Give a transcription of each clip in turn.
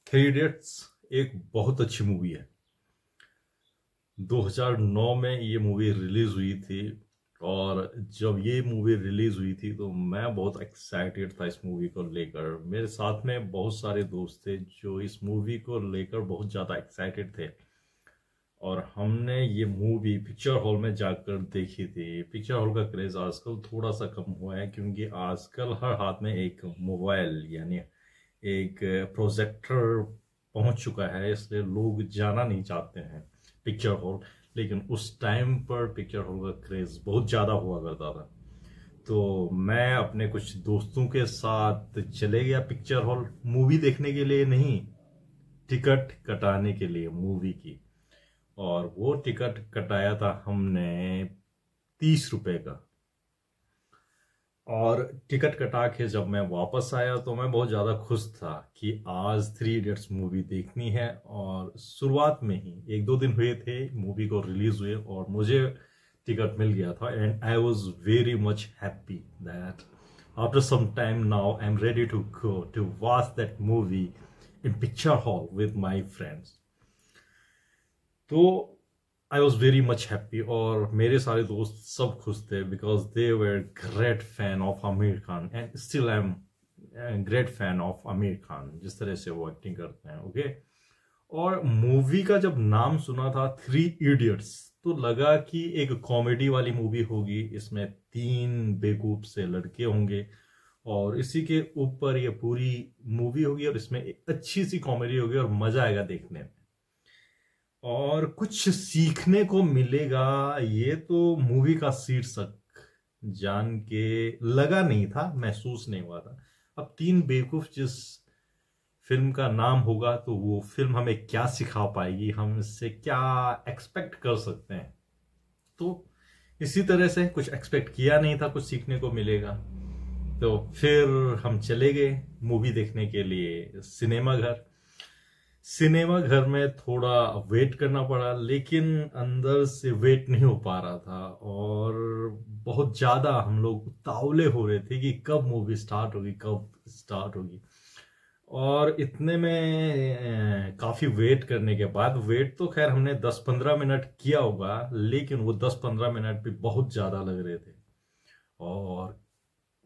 Three idiots एक बहुत अच्छी मूवी है। 2009 में ये मूवी रिलीज हुई थी और जब ये मूवी रिलीज हुई थी तो मैं बहुत एक्साइटेड था इस मूवी को लेकर। मेरे साथ में बहुत सारे दोस्त थे जो इस मूवी को लेकर बहुत ज़्यादा एक्साइटेड थे और हमने ये मूवी पिक्चर हॉल में जाकर देखी थी। पिक्चर हॉल का क्रेज आजकल थोड़ा सा कम हुआ है क्योंकि आजकल हर हाथ में एक मोबाइल यानी एक प्रोजेक्टर पहुंच चुका है, इसलिए लोग जाना नहीं चाहते हैं पिक्चर हॉल। लेकिन उस टाइम पर पिक्चर हॉल का क्रेज बहुत ज़्यादा हुआ करता था, तो मैं अपने कुछ दोस्तों के साथ चले गया पिक्चर हॉल मूवी देखने के लिए, नहीं टिकट कटाने के लिए मूवी की। और वो टिकट कटाया था हमने 30 रुपए का। और टिकट कटा के जब मैं वापस आया तो मैं बहुत ज़्यादा खुश था कि आज थ्री इडियट्स मूवी देखनी है। और शुरुआत में ही 1-2 दिन हुए थे मूवी को रिलीज हुए और मुझे टिकट मिल गया था and I was very much happy that after some time now I am ready to go to watch that movie in picture hall with my friends. तो I was very much happy और मेरे सारे दोस्त सब खुश थे because they were great fan of Aamir Khan and still I am great fan of Aamir Khan, जिस तरह से वो एक्टिंग करते हैं। ओके और मूवी का जब नाम सुना था थ्री इडियट्स तो लगा कि एक कॉमेडी वाली मूवी होगी, इसमें 3 बेवकूफ से लड़के होंगे और इसी के ऊपर ये पूरी मूवी होगी और इसमें एक अच्छी सी कॉमेडी होगी और मजा आएगा देखने में और कुछ सीखने को मिलेगा। ये तो मूवी का शीर्षक जान के लगा नहीं था, महसूस नहीं हुआ था। अब 3 बेवकूफ जिस फिल्म का नाम होगा तो वो फिल्म हमें क्या सिखा पाएगी, हम इससे क्या एक्सपेक्ट कर सकते हैं। तो इसी तरह से कुछ एक्सपेक्ट किया नहीं था कुछ सीखने को मिलेगा, तो फिर हम चले गए मूवी देखने के लिए सिनेमा घर। सिनेमा घर में थोड़ा वेट करना पड़ा लेकिन अंदर से वेट नहीं हो पा रहा था और बहुत ज़्यादा हम लोग उतावले हो रहे थे कि कब मूवी स्टार्ट होगी, कब स्टार्ट होगी। और इतने में काफ़ी वेट करने के बाद, वेट तो खैर हमने 10-15 मिनट किया होगा लेकिन वो 10-15 मिनट भी बहुत ज़्यादा लग रहे थे। और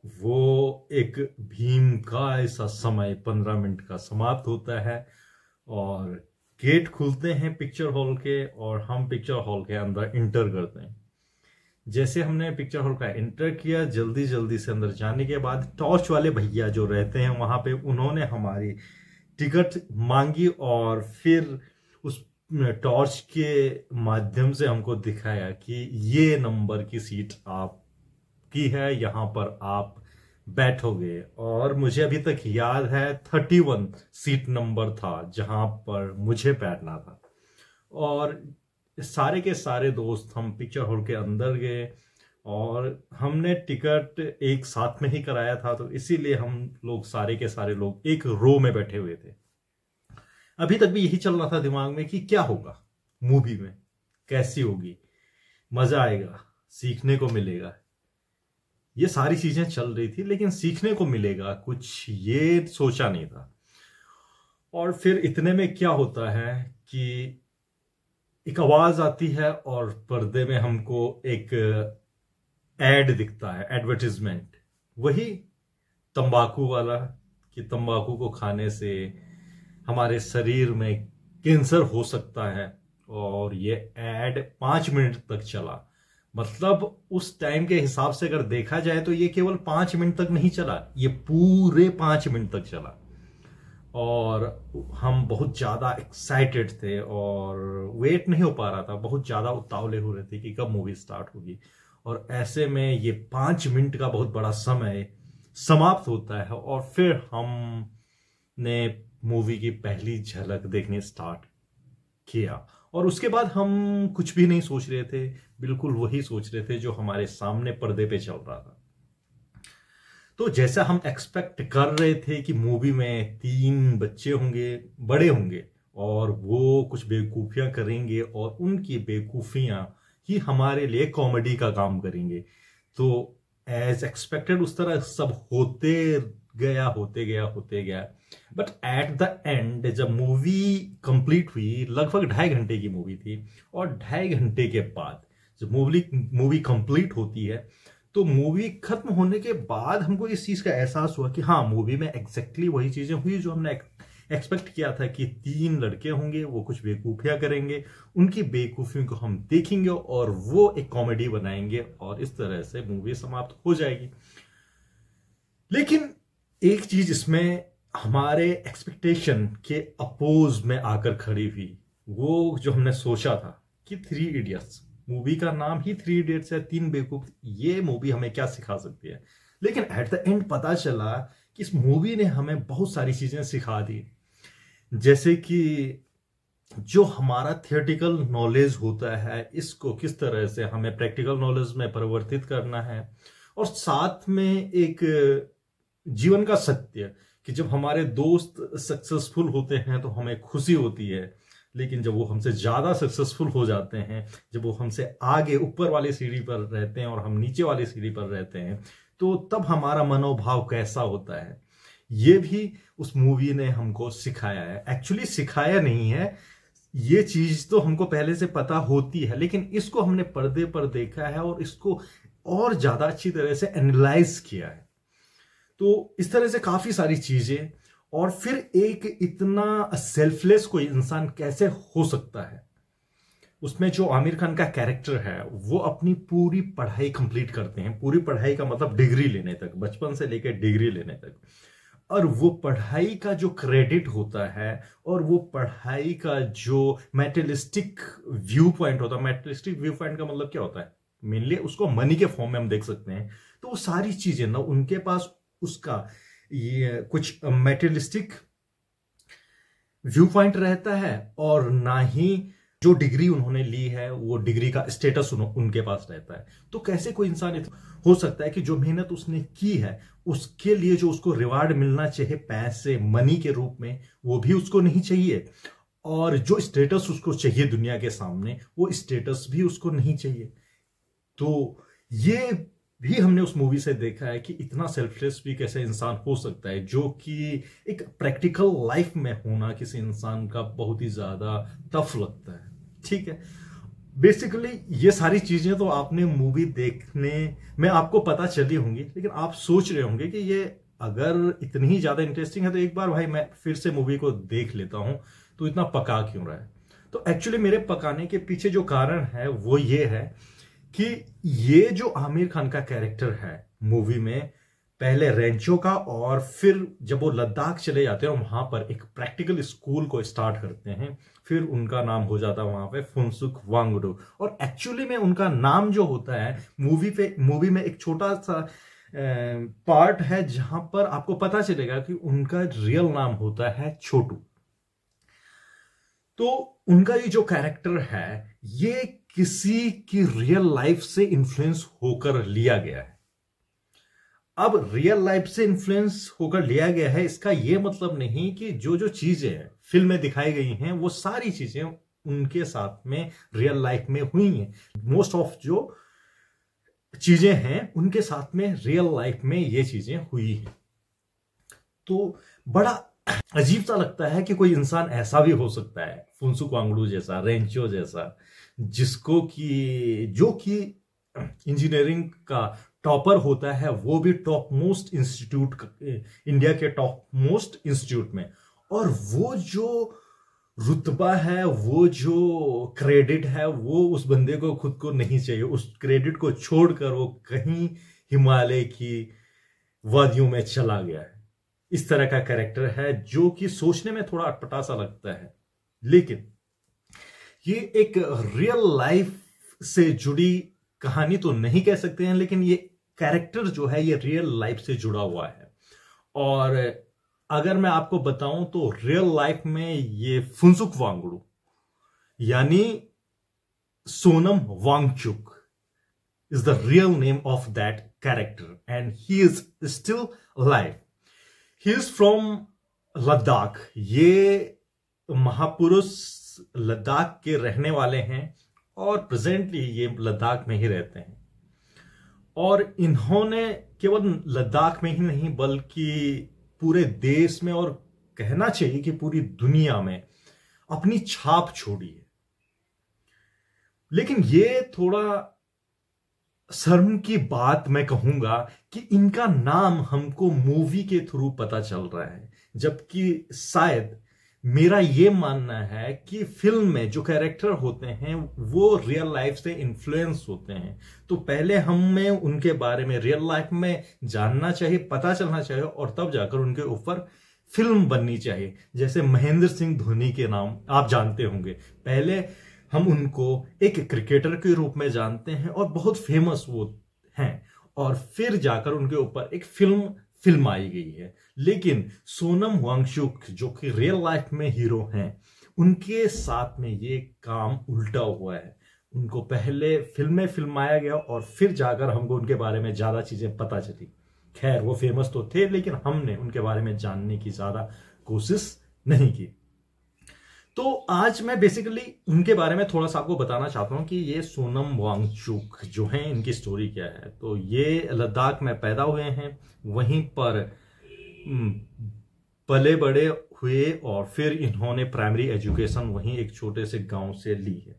वो एक भीम का ऐसा समय 15 मिनट का समाप्त होता है और गेट खुलते हैं पिक्चर हॉल के और हम पिक्चर हॉल के अंदर इंटर करते हैं। जैसे हमने पिक्चर हॉल का इंटर किया, जल्दी जल्दी से अंदर जाने के बाद टॉर्च वाले भैया जो रहते हैं वहां पे, उन्होंने हमारी टिकट मांगी और फिर उस टॉर्च के माध्यम से हमको दिखाया कि ये नंबर की सीट आपकी है, यहाँ पर आप बैठोगे। और मुझे अभी तक याद है 31 सीट नंबर था जहां पर मुझे बैठना था। और सारे के सारे दोस्त हम पिक्चर हॉल के अंदर गए और हमने टिकट एक साथ में ही कराया था, तो इसीलिए हम लोग सारे के सारे लोग एक रो में बैठे हुए थे। अभी तक भी यही चल रहा था दिमाग में कि क्या होगा मूवी में, कैसी होगी, मजा आएगा, सीखने को मिलेगा, ये सारी चीजें चल रही थी लेकिन सीखने को मिलेगा कुछ ये सोचा नहीं था। और फिर इतने में क्या होता है कि एक आवाज आती है और पर्दे में हमको एक एड दिखता है, एडवर्टिजमेंट, वही तंबाकू वाला कि तंबाकू को खाने से हमारे शरीर में कैंसर हो सकता है। और ये एड 5 मिनट तक चला, मतलब उस टाइम के हिसाब से अगर देखा जाए तो ये केवल 5 मिनट तक नहीं चला, ये पूरे 5 मिनट तक चला। और हम बहुत ज्यादा एक्साइटेड थे और वेट नहीं हो पा रहा था, बहुत ज्यादा उतावले हो रहे थे कि कब मूवी स्टार्ट होगी। और ऐसे में ये 5 मिनट का बहुत बड़ा समय समाप्त होता है और फिर हमने मूवी की पहली झलक देखने स्टार्ट किया। और उसके बाद हम कुछ भी नहीं सोच रहे थे, बिल्कुल वही सोच रहे थे जो हमारे सामने पर्दे पे चल रहा था। तो जैसा हम एक्सपेक्ट कर रहे थे कि मूवी में 3 बच्चे होंगे, बड़े होंगे और वो कुछ बेवकूफियां करेंगे और उनकी बेवकूफियां ही हमारे लिए कॉमेडी का काम करेंगे। तो एज एक्सपेक्टेड उस तरह सब होते होते गया। बट एट द एंड जब मूवी कंप्लीट हुई, लगभग 2.5 घंटे की मूवी थी, और 2.5 घंटे के बाद जब मूवी कंप्लीट होती है, तो मूवी खत्म होने के बाद हमको इस चीज का एहसास हुआ कि हाँ, मूवी में एग्जैक्टली वही चीजें हुई जो हमने एक्सपेक्ट किया था कि 3 लड़के होंगे, वो कुछ बेवकूफियां करेंगे, उनकी बेवकूफियों को हम देखेंगे और वो एक कॉमेडी बनाएंगे और इस तरह से मूवी समाप्त हो जाएगी। लेकिन एक चीज इसमें हमारे एक्सपेक्टेशन के अपोज में आकर खड़ी हुई, वो जो हमने सोचा था कि 3 इडियट्स, मूवी का नाम ही 3 इडियट्स है, 3 बेवकूफ, ये मूवी हमें क्या सिखा सकती है। लेकिन एट द एंड पता चला कि इस मूवी ने हमें बहुत सारी चीजें सिखा दी, जैसे कि जो हमारा थियोरेटिकल नॉलेज होता है, इसको किस तरह से हमें प्रैक्टिकल नॉलेज में परिवर्तित करना है, और साथ में एक जीवन का सत्य कि जब हमारे दोस्त सक्सेसफुल होते हैं तो हमें खुशी होती है, लेकिन जब वो हमसे ज्यादा सक्सेसफुल हो जाते हैं, जब वो हमसे आगे ऊपर वाली सीढ़ी पर रहते हैं और हम नीचे वाली सीढ़ी पर रहते हैं, तो तब हमारा मनोभाव कैसा होता है, ये भी उस मूवी ने हमको सिखाया है। एक्चुअली सिखाया नहीं है, ये चीज तो हमको पहले से पता होती है, लेकिन इसको हमने पर्दे पर देखा है और इसको और ज्यादा अच्छी तरह से एनालाइज किया है। तो इस तरह से काफी सारी चीजें, और फिर एक इतना सेल्फलेस कोई इंसान कैसे हो सकता है। उसमें जो आमिर खान का कैरेक्टर है, वो अपनी पूरी पढ़ाई कंप्लीट करते हैं, पूरी पढ़ाई का मतलब डिग्री लेने तक, बचपन से लेकर डिग्री लेने तक, और वो पढ़ाई का जो क्रेडिट होता है और वो पढ़ाई का जो मैटेरियलिस्टिक व्यू पॉइंट होता है, मैटेरियलिस्टिक व्यू पॉइंट का मतलब क्या होता है, मेनली उसको मनी के फॉर्म में हम देख सकते हैं। तो वो सारी चीजें ना, उनके पास उसका ये कुछ मैटेरियलिस्टिक व्यू पॉइंट रहता है, और ना ही जो डिग्री उन्होंने ली है वो डिग्री का स्टेटस उनके पास रहता है। तो कैसे कोई इंसान हो सकता है कि जो मेहनत उसने की है उसके लिए जो उसको रिवार्ड मिलना चाहिए पैसे, मनी के रूप में, वो भी उसको नहीं चाहिए, और जो स्टेटस उसको चाहिए दुनिया के सामने, वो स्टेटस भी उसको नहीं चाहिए। तो ये भी हमने उस मूवी से देखा है कि इतना सेल्फलेस भी कैसे इंसान हो सकता है, जो कि एक प्रैक्टिकल लाइफ में होना किसी इंसान का बहुत ही ज्यादा टफ लगता है। ठीक है, बेसिकली ये सारी चीजें तो आपने मूवी देखने में आपको पता चली होंगी, लेकिन आप सोच रहे होंगे कि ये अगर इतनी ही ज्यादा इंटरेस्टिंग है तो एक बार भाई मैं फिर से मूवी को देख लेता हूं, तो इतना पका क्यों रहा है। तो एक्चुअली मेरे पकाने के पीछे जो कारण है वो ये है कि ये जो आमिर खान का कैरेक्टर है मूवी में, पहले रेंचो का, और फिर जब वो लद्दाख चले जाते हैं और वहां पर एक प्रैक्टिकल स्कूल को स्टार्ट करते हैं, फिर उनका नाम हो जाता है वहां पे फुनसुक वांगडू। और एक्चुअली में उनका नाम जो होता है मूवी में एक छोटा सा पार्ट है जहां पर आपको पता चलेगा कि उनका रियल नाम होता है छोटू। तो उनका ये जो कैरेक्टर है ये किसी की रियल लाइफ से इन्फ्लुएंस होकर लिया गया है। अब रियल लाइफ से इन्फ्लुएंस होकर लिया गया है, इसका यह मतलब नहीं कि जो जो चीजें फिल्म में दिखाई गई हैं वो सारी चीजें उनके साथ में रियल लाइफ में हुई हैं। मोस्ट ऑफ जो चीजें हैं उनके साथ में रियल लाइफ में ये चीजें हुई हैं। तो बड़ा अजीब सा लगता है कि कोई इंसान ऐसा भी हो सकता है, फुनसुक वांगडू जैसा, रेंचो जैसा, जिसको कि जो कि इंजीनियरिंग का टॉपर होता है, वो भी टॉप मोस्ट इंस्टीट्यूट, इंडिया के टॉप मोस्ट इंस्टीट्यूट में, और वो जो रुतबा है, वो जो क्रेडिट है, वो उस बंदे को खुद को नहीं चाहिए। उस क्रेडिट को छोड़कर वो कहीं हिमालय की वादियों में चला गया है। इस तरह का कैरेक्टर है जो कि सोचने में थोड़ा अटपटा सा लगता है, लेकिन ये एक रियल लाइफ से जुड़ी कहानी तो नहीं कह सकते हैं, लेकिन ये कैरेक्टर जो है ये रियल लाइफ से जुड़ा हुआ है। और अगर मैं आपको बताऊं तो रियल लाइफ में ये फुनसुक वांगडू यानी Sonam Wangchuk is the real name of that character, and he is still alive. He is from Ladakh. ये महापुरुष लद्दाख के रहने वाले हैं और प्रेजेंटली ये लद्दाख में ही रहते हैं। और इन्होंने केवल लद्दाख में ही नहीं बल्कि पूरे देश में और कहना चाहिए कि पूरी दुनिया में अपनी छाप छोड़ी है। लेकिन ये थोड़ा शर्म की बात मैं कहूंगा कि इनका नाम हमको मूवी के थ्रू पता चल रहा है, जबकि शायद मेरा ये मानना है कि फिल्म में जो कैरेक्टर होते हैं वो रियल लाइफ से इन्फ्लुएंस होते हैं। तो पहले हमें उनके बारे में रियल लाइफ में जानना चाहिए, पता चलना चाहिए, और तब जाकर उनके ऊपर फिल्म बननी चाहिए। जैसे महेंद्र सिंह धोनी के नाम आप जानते होंगे, पहले हम उनको एक क्रिकेटर के रूप में जानते हैं और बहुत फेमस वो हैं, और फिर जाकर उनके ऊपर एक फिल्म आई गई है। लेकिन सोनम वांगचुक जो कि रियल लाइफ में हीरो हैं, उनके साथ में ये काम उल्टा हुआ है। उनको पहले फिल्माया गया और फिर जाकर हमको उनके बारे में ज्यादा चीजें पता चली। खैर, वो फेमस तो थे लेकिन हमने उनके बारे में जानने की ज्यादा कोशिश नहीं की। तो आज मैं बेसिकली उनके बारे में थोड़ा सा आपको बताना चाहता हूं कि ये सोनम वांगचुक जो हैं, इनकी स्टोरी क्या है। तो ये लद्दाख में पैदा हुए हैं, वहीं पर पले बड़े हुए और फिर इन्होंने प्राइमरी एजुकेशन वहीं एक छोटे से गांव से ली है।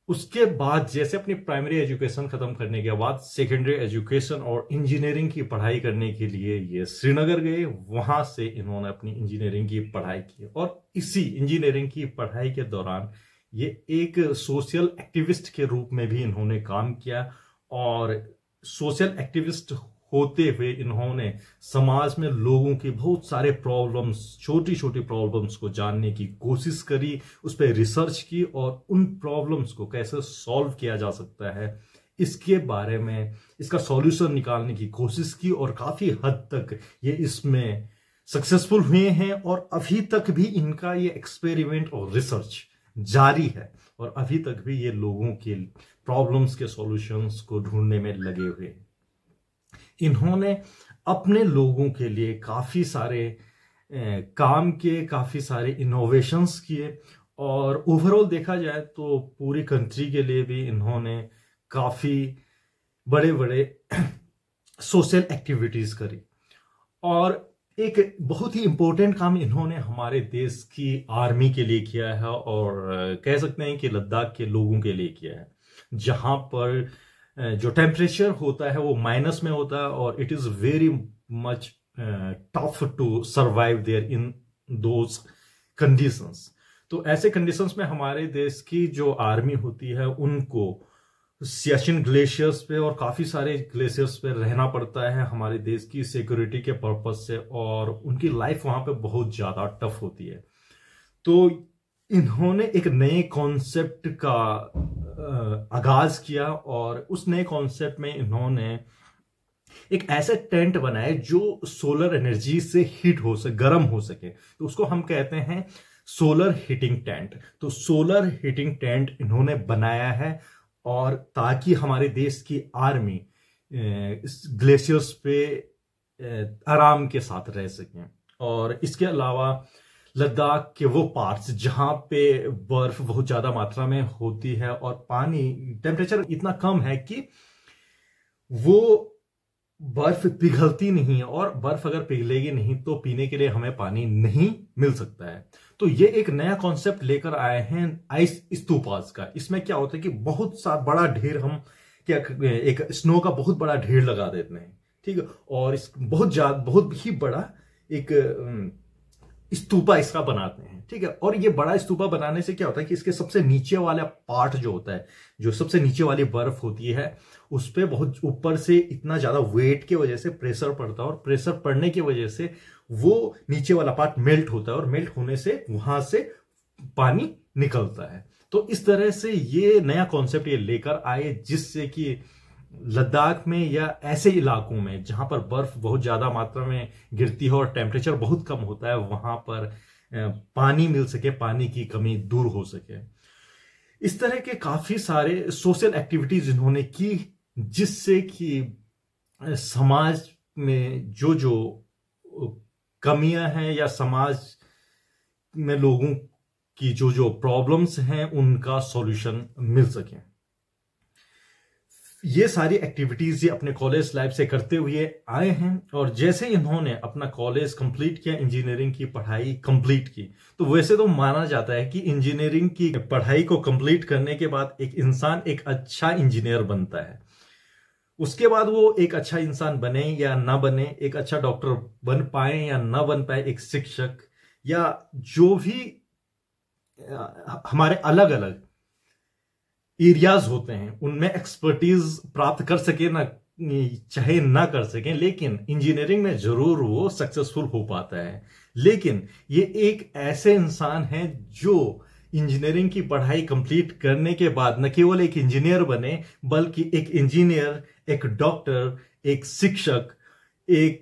उसके बाद जैसे अपनी प्राइमरी एजुकेशन खत्म करने के बाद सेकेंडरी एजुकेशन और इंजीनियरिंग की पढ़ाई करने के लिए ये श्रीनगर गए। वहां से इन्होंने अपनी इंजीनियरिंग की पढ़ाई की और इसी इंजीनियरिंग की पढ़ाई के दौरान ये एक सोशल एक्टिविस्ट के रूप में भी इन्होंने काम किया। और सोशल एक्टिविस्ट होते हुए इन्होंने समाज में लोगों की बहुत सारे प्रॉब्लम्स, छोटी छोटी प्रॉब्लम्स को जानने की कोशिश करी, उस पर रिसर्च की और उन प्रॉब्लम्स को कैसे सॉल्व किया जा सकता है इसके बारे में, इसका सॉल्यूशन निकालने की कोशिश की। और काफी हद तक ये इसमें सक्सेसफुल हुए हैं और अभी तक भी इनका ये एक्सपेरिमेंट और रिसर्च जारी है और अभी तक भी ये लोगों के प्रॉब्लम्स के सॉल्यूशंस को ढूंढने में लगे हुए हैं। इन्होंने अपने लोगों के लिए काफी सारे काम किए, काफी सारे इनोवेशंस किए और ओवरऑल देखा जाए तो पूरी कंट्री के लिए भी इन्होंने काफी बड़े बड़े सोशल एक्टिविटीज करी। और एक बहुत ही इंपॉर्टेंट काम इन्होंने हमारे देश की आर्मी के लिए किया है और कह सकते हैं कि लद्दाख के लोगों के लिए किया है, जहां पर जो टेम्परेचर होता है वो माइनस में होता है और it is very much tough to survive there in those conditions. तो ऐसे कंडीशंस में हमारे देश की जो आर्मी होती है उनको सियाचिन ग्लेशियर्स पे और काफी सारे ग्लेशियर्स पे रहना पड़ता है हमारे देश की सिक्योरिटी के पर्पज से, और उनकी लाइफ वहां पे बहुत ज्यादा टफ होती है। तो इन्होंने एक नए कॉन्सेप्ट का आगाज किया और उस नए कॉन्सेप्ट में इन्होंने एक ऐसे टेंट बनाए जो सोलर एनर्जी से हीट हो सके, गर्म हो सके। तो उसको हम कहते हैं सोलर हीटिंग टेंट। तो सोलर हीटिंग टेंट इन्होंने बनाया है और ताकि हमारे देश की आर्मी ग्लेशियर्स पे आराम के साथ रह सकें। और इसके अलावा लद्दाख के वो पार्ट्स जहां पे बर्फ बहुत ज्यादा मात्रा में होती है और पानी टेम्परेचर इतना कम है कि वो बर्फ पिघलती नहीं है, और बर्फ अगर पिघलेगी नहीं तो पीने के लिए हमें पानी नहीं मिल सकता है। तो ये एक नया कॉन्सेप्ट लेकर आए हैं आइस स्तूपास का। इसमें क्या होता है कि बहुत सा बड़ा ढेर हम क्या एक स्नो का बहुत बड़ा ढेर लगा देते हैं, ठीक है, और इस बहुत ही बड़ा एक स्तूपा इसका बनाते हैं, ठीक है। और ये बड़ा स्तूपा बनाने से क्या होता है कि इसके सबसे नीचे वाला पार्ट जो होता है, जो सबसे नीचे वाली बर्फ होती है, उस पर बहुत ऊपर से इतना ज्यादा वेट की वजह से प्रेशर पड़ता है और प्रेशर पड़ने की वजह से वो नीचे वाला पार्ट मेल्ट होता है और मेल्ट होने से वहां से पानी निकलता है। तो इस तरह से ये नया कॉन्सेप्ट ये लेकर आए जिससे कि लद्दाख में या ऐसे इलाकों में जहां पर बर्फ बहुत ज्यादा मात्रा में गिरती है और टेम्परेचर बहुत कम होता है, वहां पर पानी मिल सके, पानी की कमी दूर हो सके। इस तरह के काफी सारे सोशल एक्टिविटीज इन्होंने की जिससे कि समाज में जो जो कमियां हैं या समाज में लोगों की जो जो प्रॉब्लम्स हैं उनका सॉल्यूशन मिल सके। ये सारी एक्टिविटीज ये अपने कॉलेज लाइफ से करते हुए आए हैं। और जैसे इन्होंने अपना कॉलेज कंप्लीट किया, इंजीनियरिंग की पढ़ाई कंप्लीट की, तो वैसे तो माना जाता है कि इंजीनियरिंग की पढ़ाई को कंप्लीट करने के बाद एक इंसान एक अच्छा इंजीनियर बनता है। उसके बाद वो एक अच्छा इंसान बने या ना बने, एक अच्छा डॉक्टर बन पाए या ना बन पाए, एक शिक्षक या जो भी हमारे अलग अलग एरियाज होते हैं उनमें एक्सपर्टीज प्राप्त कर सके ना, चाहे ना कर सके, लेकिन इंजीनियरिंग में जरूर वो सक्सेसफुल हो पाता है। लेकिन ये एक ऐसे इंसान हैं जो इंजीनियरिंग की पढ़ाई कंप्लीट करने के बाद न केवल एक इंजीनियर बने, बल्कि एक इंजीनियर, एक डॉक्टर, एक शिक्षक, एक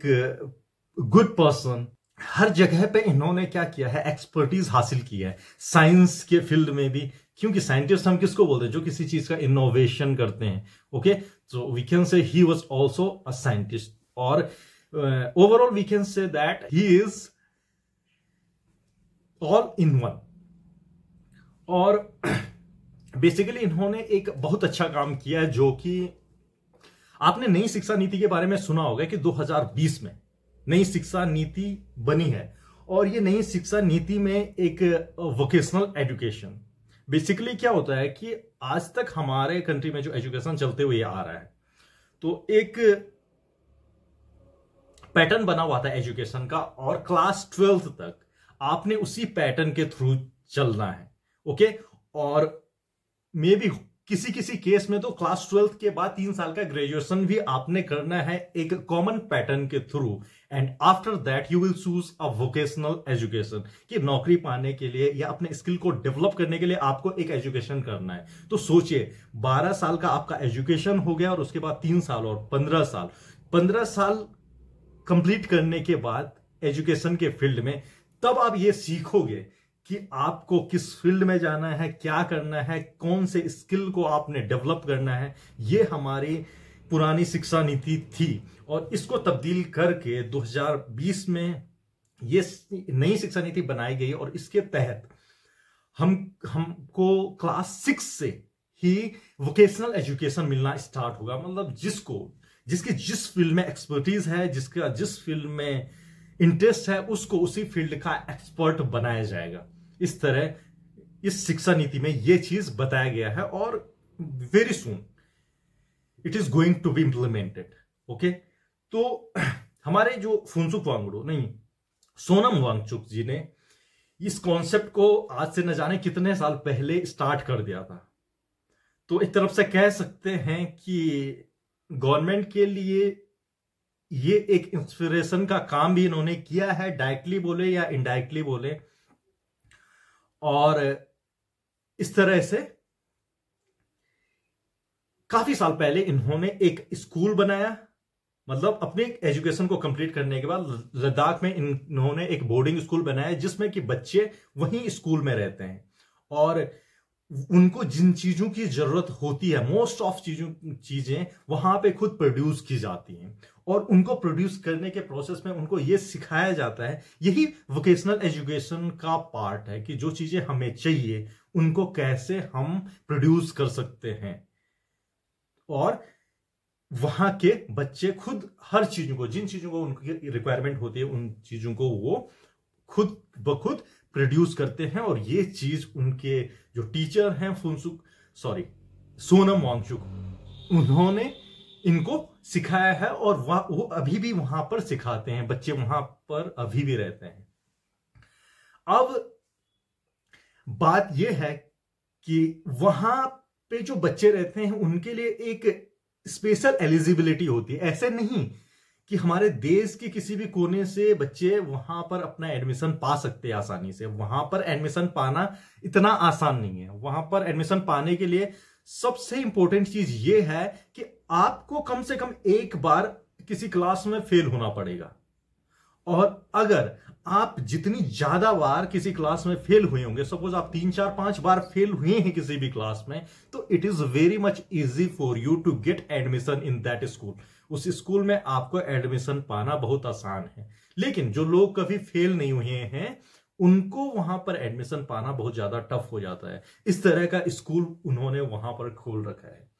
गुड पर्सन, हर जगह पे इन्होंने क्या किया है, एक्सपर्टीज हासिल किया है। साइंस के फील्ड में भी, क्योंकि साइंटिस्ट हम किसको बोलते हैं, जो किसी चीज का इनोवेशन करते हैं। Okay, so we can say he was also a scientist, और overall we can say that he is all in one. और बेसिकली इन्होंने एक बहुत अच्छा काम किया है, जो कि आपने नई शिक्षा नीति के बारे में सुना होगा कि 2020 में नई शिक्षा नीति बनी है। और ये नई शिक्षा नीति में एक वोकेशनल एजुकेशन, बेसिकली क्या होता है कि आज तक हमारे कंट्री में जो एजुकेशन चलते हुए आ रहा है, तो एक पैटर्न बना हुआ था एजुकेशन का, और क्लास 12th तक आपने उसी पैटर्न के थ्रू चलना है। ओके, और मे बी किसी किसी केस में तो क्लास 12th के बाद 3 साल का ग्रेजुएशन भी आपने करना है एक कॉमन पैटर्न के through, and after that you will choose a vocational education, कि नौकरी पाने के लिए या अपने स्किल को डेवलप करने के लिए आपको एक एजुकेशन करना है। तो सोचिए 12 साल का आपका एजुकेशन हो गया, और उसके बाद 3 साल और 15 साल कंप्लीट करने के बाद एजुकेशन के फील्ड में, तब आप ये सीखोगे कि आपको किस फील्ड में जाना है, क्या करना है, कौन से स्किल को आपने डेवलप करना है। ये हमारी पुरानी शिक्षा नीति थी, और इसको तब्दील करके 2020 में ये नई शिक्षा नीति बनाई गई, और इसके तहत हमको क्लास 6 से ही वोकेशनल एजुकेशन मिलना स्टार्ट होगा। मतलब जिसकी जिस फील्ड में एक्सपर्टीज है, जिसका जिस फील्ड में इंटरेस्ट है, उसको उसी फील्ड का एक्सपर्ट बनाया जाएगा। इस तरह इस शिक्षा नीति में यह चीज बताया गया है, और very soon it is going to be implemented. Okay, तो हमारे जो फुनसुक वांगडू नहीं, सोनम वांगचुक जी ने इस कॉन्सेप्ट को आज से न जाने कितने साल पहले स्टार्ट कर दिया था। तो एक तरफ से कह सकते हैं कि गवर्नमेंट के लिए ये एक इंस्पिरेशन का काम भी इन्होंने किया है, डायरेक्टली बोले या इनडायरेक्टली बोले। और इस तरह से काफी साल पहले इन्होंने एक स्कूल बनाया, मतलब अपने एजुकेशन को कंप्लीट करने के बाद लद्दाख में इन्होंने एक बोर्डिंग स्कूल बनाया, जिसमें कि बच्चे वहीं स्कूल में रहते हैं, और उनको जिन चीजों की जरूरत होती है, मोस्ट ऑफ चीजें वहां पे खुद प्रोड्यूस की जाती हैं, और उनको प्रोड्यूस करने के प्रोसेस में उनको यह सिखाया जाता है। यही वोकेशनल एजुकेशन का पार्ट है कि जो चीजें हमें चाहिए उनको कैसे हम प्रोड्यूस कर सकते हैं, और वहां के बच्चे खुद हर चीजों को, जिन चीजों को उनकी रिक्वायरमेंट होती है, उन चीजों को वो खुद ब खुद प्रोड्यूस करते हैं। और ये चीज उनके जो टीचर हैं सोनम वांगचुक, उन्होंने इनको सिखाया है, और वो अभी भी वहां पर सिखाते हैं, बच्चे वहां पर अभी भी रहते हैं। अब बात यह है कि वहां पे जो बच्चे रहते हैं उनके लिए एक स्पेशल एलिजिबिलिटी होती है। ऐसे नहीं कि हमारे देश के किसी भी कोने से बच्चे वहां पर अपना एडमिशन पा सकते हैं आसानी से। वहां पर एडमिशन पाना इतना आसान नहीं है। वहां पर एडमिशन पाने के लिए सबसे इंपॉर्टेंट चीज यह है कि आपको कम से कम एक बार किसी क्लास में फेल होना पड़ेगा, और अगर आप जितनी ज्यादा बार किसी क्लास में फेल हुए होंगे, सपोज आप 3, 4, 5 बार फेल हुए हैं किसी भी क्लास में, तो it is very much easy for you to get admission in that school. उस स्कूल में आपको एडमिशन पाना बहुत आसान है। लेकिन जो लोग कभी फेल नहीं हुए हैं उनको वहां पर एडमिशन पाना बहुत ज्यादा टफ हो जाता है। इस तरह का स्कूल उन्होंने वहां पर खोल रखा है।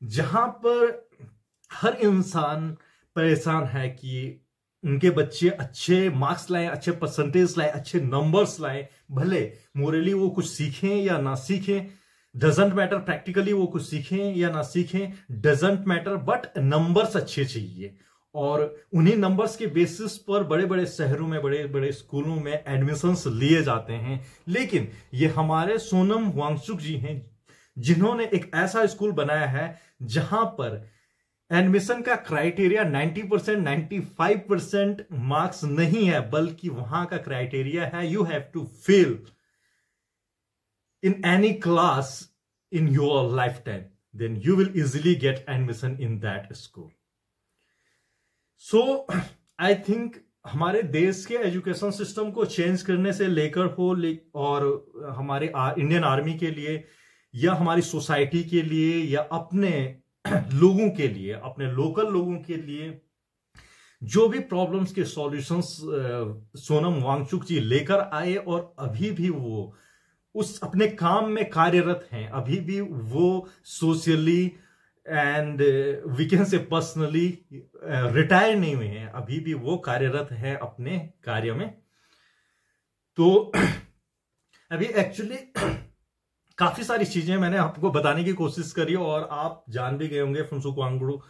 जहां पर हर इंसान परेशान है कि उनके बच्चे अच्छे मार्क्स लाएं, अच्छे परसेंटेज लाएं, अच्छे नंबर्स लाएं। भले मोरली वो कुछ सीखें या ना सीखें, डजेंट मैटर, प्रैक्टिकली वो कुछ सीखें या ना सीखें, डजेंट मैटर, बट नंबर्स अच्छे चाहिए। और उन्हीं नंबर्स के बेसिस पर बड़े बड़े शहरों में, बड़े बड़े स्कूलों में एडमिशंस लिए जाते हैं। लेकिन ये हमारे सोनम वांगचुक जी हैं जिन्होंने एक ऐसा स्कूल बनाया है जहां पर एडमिशन का क्राइटेरिया 90%, 95% मार्क्स नहीं है, बल्कि वहां का क्राइटेरिया है you have to fail in any class in your lifetime, then you will easily get admission in that school. So I think हमारे देश के एजुकेशन सिस्टम को चेंज करने से लेकर हो और हमारे इंडियन आर्मी के लिए या हमारी सोसाइटी के लिए या अपने लोगों के लिए, अपने लोकल लोगों के लिए जो भी प्रॉब्लम्स के सॉल्यूशंस सोनम वांगचुक जी लेकर आए और अभी भी वो उस अपने काम में कार्यरत हैं, अभी भी वो socially and we can say personally retire नहीं हुए हैं, अभी भी वो कार्यरत है अपने कार्य में। तो अभी एक्चुअली काफी सारी चीजें मैंने आपको बताने की कोशिश करी और आप जान भी गए होंगे। फुनसुक वांगडू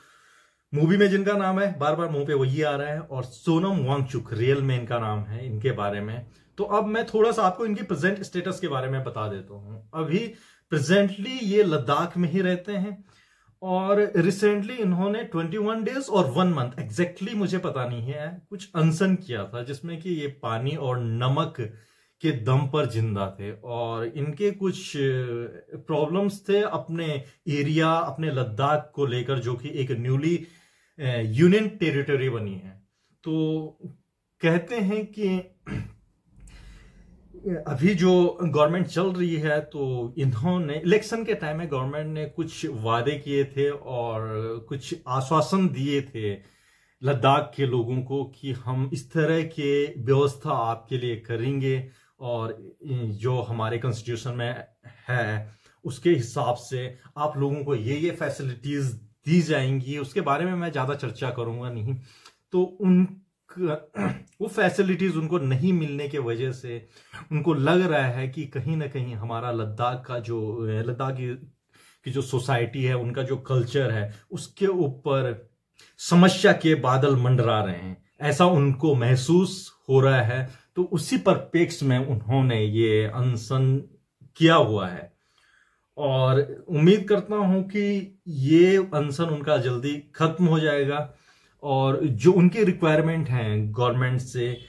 मूवी में जिनका नाम है बार बार मुंह पे वही आ रहा है, और सोनम वांगचुक रियल में इनका नाम है इनके बारे में। तो अब मैं थोड़ा सा आपको इनकी प्रेजेंट स्टेटस के बारे में बता देता हूं। अभी प्रेजेंटली ये लद्दाख में ही रहते हैं और रिसेंटली इन्होंने 21 डेज और 1 मंथ, एग्जैक्टली मुझे पता नहीं है, कुछ अनशन किया था जिसमें कि ये पानी और नमक के दम पर जिंदा थे। और इनके कुछ प्रॉब्लम्स थे अपने एरिया, अपने लद्दाख को लेकर, जो कि एक न्यूली यूनियन टेरिटरी बनी है। तो कहते हैं कि अभी जो गवर्नमेंट चल रही है, तो इन्होंने इलेक्शन के टाइम में गवर्नमेंट ने कुछ वादे किए थे और कुछ आश्वासन दिए थे लद्दाख के लोगों को कि हम इस तरह के व्यवस्था आपके लिए करेंगे और जो हमारे कॉन्स्टिट्यूशन में है उसके हिसाब से आप लोगों को ये फैसिलिटीज दी जाएंगी। उसके बारे में मैं ज्यादा चर्चा करूंगा नहीं। तो वो फैसिलिटीज उनको नहीं मिलने के वजह से उनको लग रहा है कि कहीं ना कहीं हमारा लद्दाख की जो सोसाइटी है, उनका जो कल्चर है, उसके ऊपर समस्या के बादल मंडरा रहे हैं, ऐसा उनको महसूस हो रहा है। तो उसी परिप्रेक्ष्य में उन्होंने ये अनशन किया हुआ है और उम्मीद करता हूं कि ये अनशन उनका जल्दी खत्म हो जाएगा। और जो उनकी रिक्वायरमेंट हैं गवर्नमेंट से,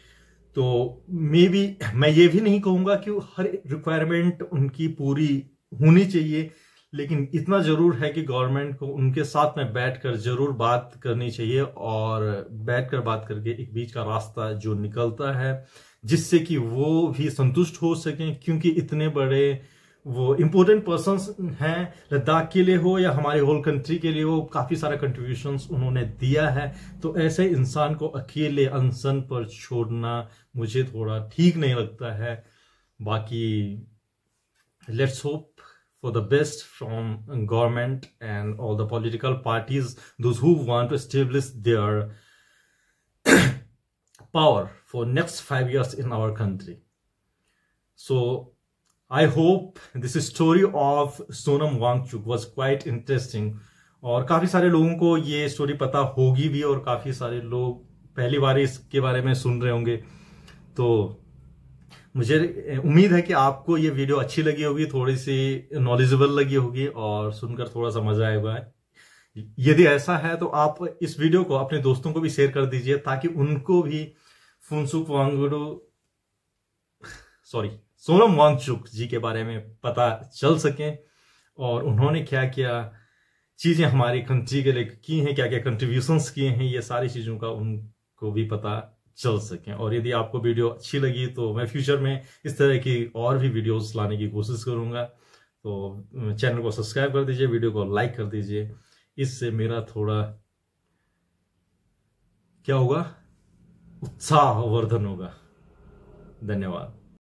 तो मैं ये भी नहीं कहूंगा कि हर रिक्वायरमेंट उनकी पूरी होनी चाहिए, लेकिन इतना जरूर है कि गवर्नमेंट को उनके साथ में बैठकर जरूर बात करनी चाहिए और बैठकर बात करके एक बीच का रास्ता जो निकलता है जिससे कि वो भी संतुष्ट हो सकें, क्योंकि इतने बड़े वो इंपॉर्टेंट पर्संस हैं लद्दाख के लिए हो या हमारे होल कंट्री के लिए हो, काफी सारा कंट्रीब्यूशंस उन्होंने दिया है। तो ऐसे इंसान को अकेले अनशन पर छोड़ना मुझे थोड़ा ठीक नहीं लगता है। बाकी let's hope for the best from government and all the political parties, those who want to establish their power for next 5 years in our country. So I hope this story of Sonam Wangchuk was quite interesting और काफी सारे लोगों को ये story पता होगी भी और काफी सारे लोग पहली बार इसके बारे में सुन रहे होंगे। तो मुझे उम्मीद है कि आपको ये वीडियो अच्छी लगी होगी, थोड़ी सी नॉलेजेबल लगी होगी और सुनकर थोड़ा सा मजा आएगा। यदि ऐसा है तो आप इस वीडियो को अपने दोस्तों को भी शेयर कर दीजिए ताकि उनको भी सोनम वांगचुक जी के बारे में पता चल सके और उन्होंने क्या क्या चीजें हमारी कंट्री के लिए की हैं, क्या क्या कंट्रीब्यूशंस किए हैं, ये सारी चीजों का उनको भी पता चल सकें। और यदि आपको वीडियो अच्छी लगी तो मैं फ्यूचर में इस तरह की और भी वीडियोस लाने की कोशिश करूंगा। तो चैनल को सब्सक्राइब कर दीजिए, वीडियो को लाइक कर दीजिए, इससे मेरा थोड़ा क्या होगा, उत्साहवर्धन होगा। धन्यवाद।